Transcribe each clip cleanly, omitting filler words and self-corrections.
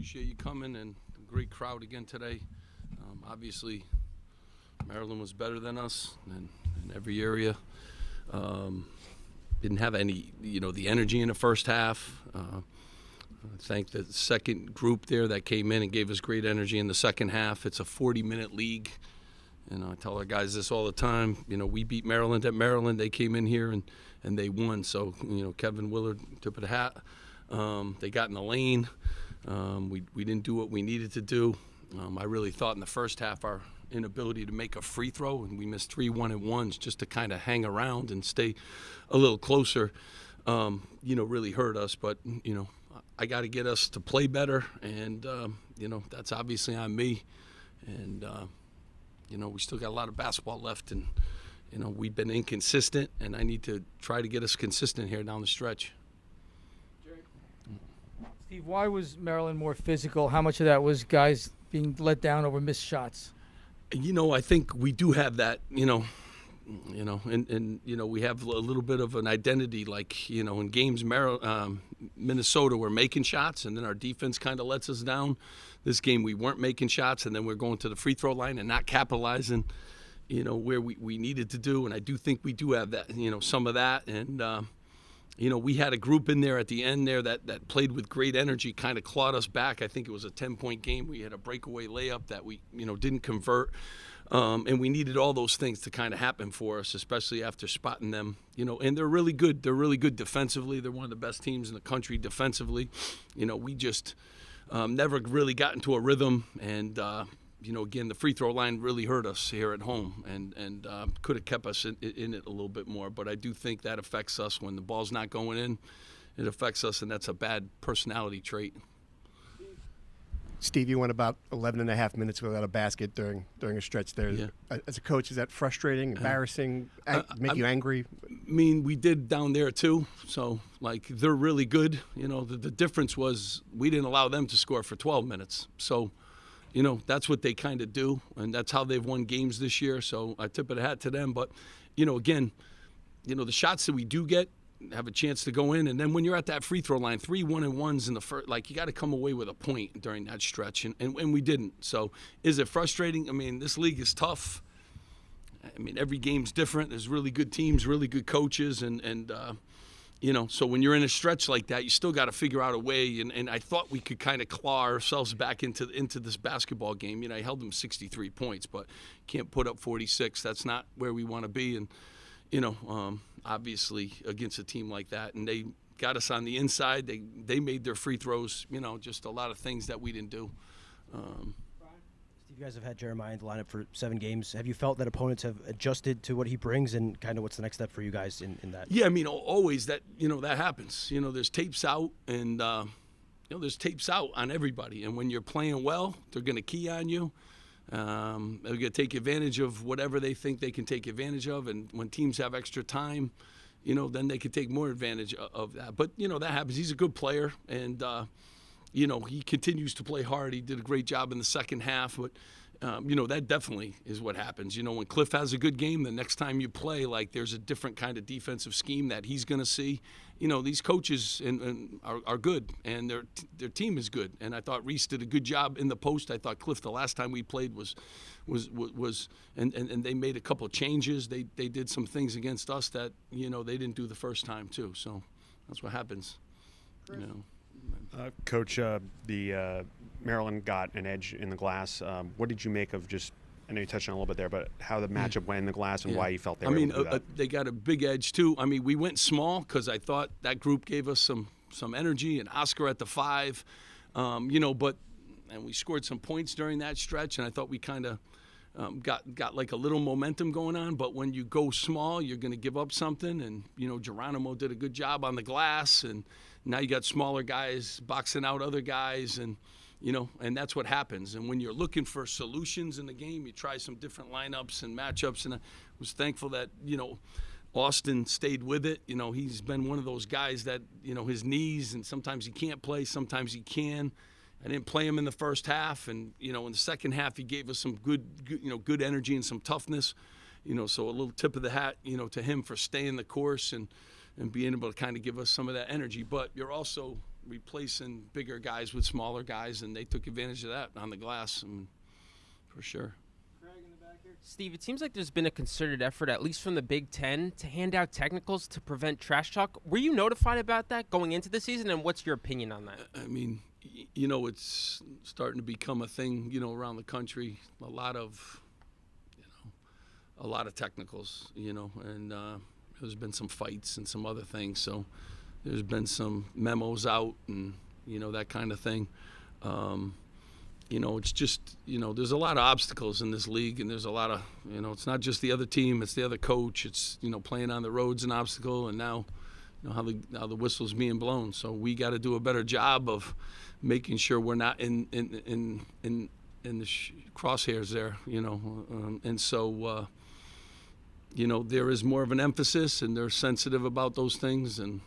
appreciate you coming, and a great crowd again today. Obviously, Maryland was better than us in every area. Didn't have any, the energy in the first half. I thank the second group there that came in and gave us great energy in the second half. It's a 40-minute league. And I tell our guys this all the time. We beat Maryland at Maryland. They came in here and they won. So, Kevin Willard, tip of the hat. They got in the lane. We didn't do what we needed to do. I really thought in the first half our inability to make a free throw, and we missed 3 1-and-1s just to kind of hang around and stay a little closer, really hurt us. But, I got to get us to play better, and, that's obviously on me. And, we still got a lot of basketball left, and, we've been inconsistent, and I need to try to get us consistent here down the stretch. Steve, why was Maryland more physical? How much of that was guys being let down over missed shots? I think we do have that, and we have a little bit of an identity, like, in games, Minnesota, we're making shots, and then our defense kind of lets us down. This game, we weren't making shots, and then we're going to the free throw line and not capitalizing, where we needed to do. And I do think we do have that, some of that. And, we had a group in there at the end there that played with great energy, kind of clawed us back. I think it was a 10-point game. We had a breakaway layup that we, didn't convert. And we needed all those things to kind of happen for us, especially after spotting them. And they're really good. They're really good defensively. They're one of the best teams in the country defensively. We just never really got into a rhythm. And, again, the free throw line really hurt us here at home and could have kept us in it a little bit more. But I do think that affects us when the ball's not going in. It affects us, and that's a bad personality trait. Steve, you went about 11 and a half minutes without a basket during a stretch there. Yeah. As a coach, is that frustrating, embarrassing, make you angry? I mean, we did down there too. So, they're really good. The difference was we didn't allow them to score for 12 minutes. So, that's what they kind of do, and that's how they've won games this year. So I tip of the hat to them. But, again, the shots that we do get have a chance to go in. And then when you're at that free throw line, 3 1-and-1s in the first, you got to come away with a point during that stretch, and we didn't. So is it frustrating? I mean, this league is tough. I mean, every game's different. There's really good teams, really good coaches, and so when you're in a stretch like that, you still got to figure out a way. And I thought we could kind of claw ourselves back into this basketball game. I held them 63 points, but can't put up 46. That's not where we want to be. And, obviously against a team like that, and they got us on the inside. They made their free throws, just a lot of things that we didn't do. Steve, you guys have had Jeremiah in the lineup for 7 games. Have you felt that opponents have adjusted to what he brings, and kind of what's the next step for you guys in that? Yeah, I mean, always that, that happens. There's tapes out, and, there's tapes out on everybody. And when you're playing well, they're going to key on you. They're going to take advantage of whatever they think they can take advantage of. And when teams have extra time, then they can take more advantage of that. But, that happens. He's a good player, and, he continues to play hard. He did a great job in the second half. But, that definitely is what happens. When Cliff has a good game, the next time you play, there's a different kind of defensive scheme that he's going to see. These coaches are good, and their team is good. And I thought Reese did a good job in the post. I thought Cliff, the last time we played, was and they made a couple of changes. They did some things against us that, they didn't do the first time too. So that's what happens. Coach, the Maryland got an edge in the glass. What did you make of just, I know you touched on it a little bit there, but how the matchup went in the glass and why you felt they were able to do that? They got a big edge too. I mean, we went small because I thought that group gave us some energy, and Oscar at the 5, and we scored some points during that stretch, and I thought we kind of got like a little momentum going on. But when you go small, you're going to give up something, and Geronimo did a good job on the glass, and now you got smaller guys boxing out other guys, and and that's what happens. And when you're looking for solutions in the game, you try some different lineups and matchups. And I was thankful that, Austin stayed with it. He's been one of those guys that, his knees, and sometimes he can't play, sometimes he can. I didn't play him in the first half. And, in the second half, he gave us some good energy and some toughness. So a little tip of the hat, to him for staying the course and being able to kind of give us some of that energy. But you're also, replacing bigger guys with smaller guys, and they took advantage of that on the glass, for sure. Steve, it seems like there's been a concerted effort, at least from the Big Ten, to hand out technicals to prevent trash talk. Were you notified about that going into the season, and what's your opinion on that? I mean, it's starting to become a thing, around the country. A lot of technicals, and there's been some fights and some other things. So there's been some memos out and, that kind of thing. It's just, there's a lot of obstacles in this league, and there's a lot of, it's not just the other team, it's the other coach. It's, playing on the road's an obstacle, and now, how the whistle's being blown. So we got to do a better job of making sure we're not in the crosshairs there, and so, there is more of an emphasis, and they're sensitive about those things, and,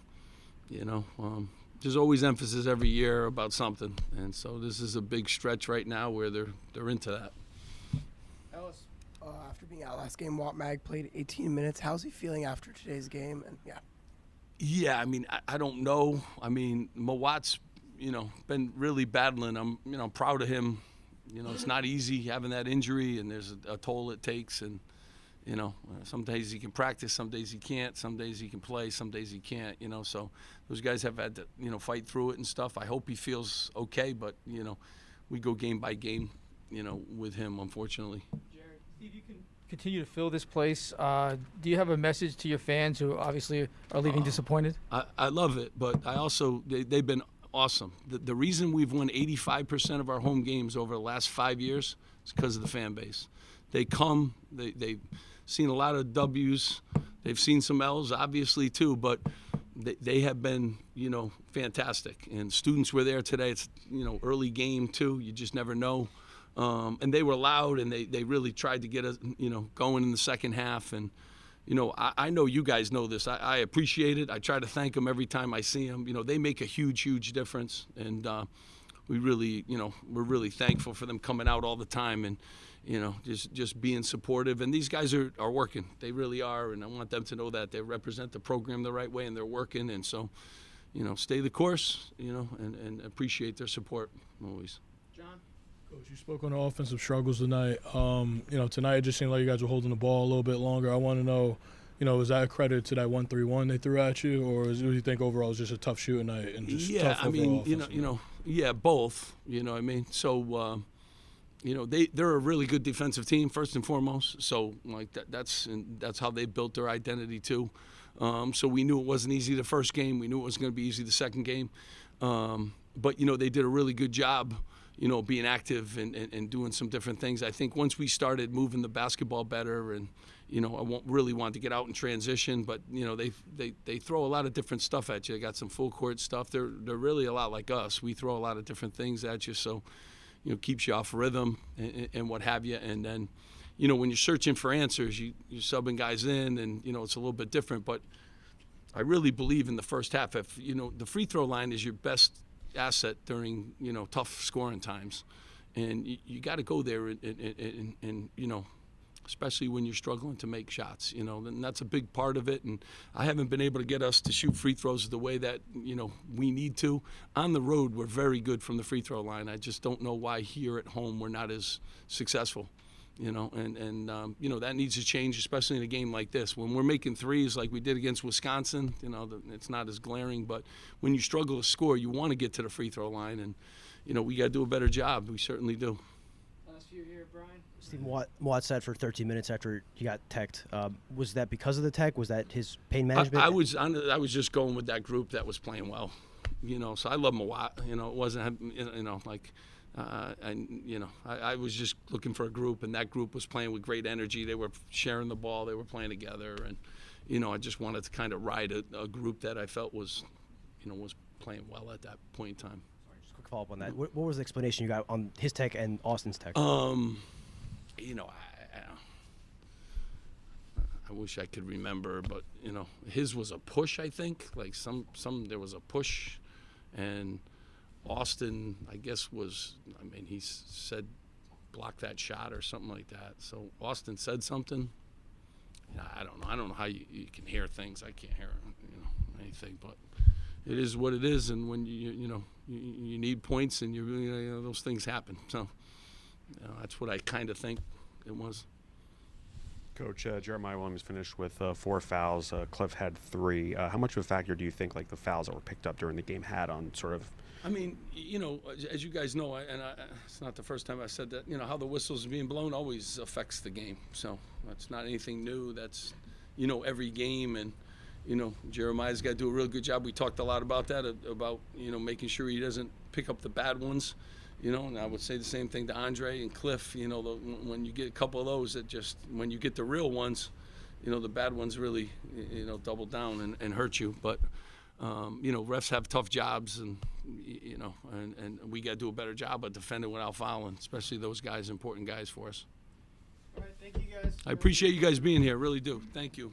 there's always emphasis every year about something, and so this is a big stretch right now where they're into that. Ellis, after being out last game, Mawot Mag played 18 minutes. How's he feeling after today's game? And Yeah, I mean, I don't know. I mean, Mawot's, been really battling. I'm proud of him. It's not easy having that injury, and there's a toll it takes, and some days he can practice, some days he can't, some days he can play, some days he can't, so those guys have had to, fight through it and stuff. I hope he feels okay, but, we go game by game, with him, unfortunately. Jared, Steve, you can continue to fill this place. Do you have a message to your fans who obviously are leaving disappointed? I love it, but I also, they've been awesome. The reason we've won 85% of our home games over the last 5 years is because of the fan base. They come, they've seen a lot of W's, they've seen some L's obviously too, but they have been, fantastic. And students were there today. It's, early game too, you just never know. And they were loud, and they really tried to get us, going in the second half. And, I know you guys know this. I appreciate it. I try to thank them every time I see them. They make a huge, huge difference. And we really, we're really thankful for them coming out all the time and, just being supportive. And these guys are working. They really are. And I want them to know that they represent the program the right way, and they're working. And so, stay the course, and appreciate their support always. John? Coach, you spoke on the offensive struggles tonight. Tonight it just seemed like you guys were holding the ball a little bit longer. I want to know, is that a credit to that 1-3-1 they threw at you, or do you think overall it was just a tough shooting night and just tough overall yeah, both. So, they're a really good defensive team first and foremost. So like that's how they built their identity too. So we knew it wasn't easy the first game. We knew it was going to be easy the second game. But they did a really good job, being active and doing some different things. I think once we started moving the basketball better, and I really want to get out and transition, but they throw a lot of different stuff at you. They got some full court stuff. They're really a lot like us. We throw a lot of different things at you, so keeps you off rhythm and what have you. And then when you're searching for answers, you're subbing guys in, and it's a little bit different. But I really believe in the first half, if the free throw line is your best asset during tough scoring times, and you got to go there and especially when you're struggling to make shots, and that's a big part of it. And I haven't been able to get us to shoot free throws the way that we need to. On the road, we're very good from the free throw line. I just don't know why here at home we're not as successful. That needs to change, especially in a game like this. When we're making threes like we did against Wisconsin, it's not as glaring. But when you struggle to score, you want to get to the free throw line, and we got to do a better job. We certainly do. Last few here, Brian. Steve, Mawot sat for 13 minutes after he got teched. Was that because of the tech? Was that his pain management? I was just going with that group that was playing well. So I love Mawot. It wasn't like. I was just looking for a group, and that group was playing with great energy. They were sharing the ball. They were playing together, and I just wanted to kind of ride a group that I felt was playing well at that point in time. Sorry, just a quick follow up on that. What was the explanation you got on his tech and Austin's tech? I wish I could remember, but his was a push. I think like some there was a push, and Austin, I guess, he said block that shot or something like that. So Austin said something. I don't know. I don't know how you can hear things. I can't hear anything, but it is what it is. And when you need points, and those things happen. So that's what I kind of think it was. Coach, Jeremiah Williams finished with 4 fouls. Cliff had 3. How much of a factor do you think the fouls that were picked up during the game had on sort of? I mean, as you guys know, it's not the first time I said that. How the whistles are being blown always affects the game. So that's not anything new. That's every game, and Jeremiah's got to do a real good job. We talked a lot about that, about making sure he doesn't pick up the bad ones. And I would say the same thing to Andre and Cliff. When you get a couple of those, when you get the real ones, the bad ones really, double down and hurt you. But, refs have tough jobs, and we got to do a better job of defending without fouling, especially those guys, important guys for us. All right, thank you guys. I appreciate you guys being here, really do. Thank you.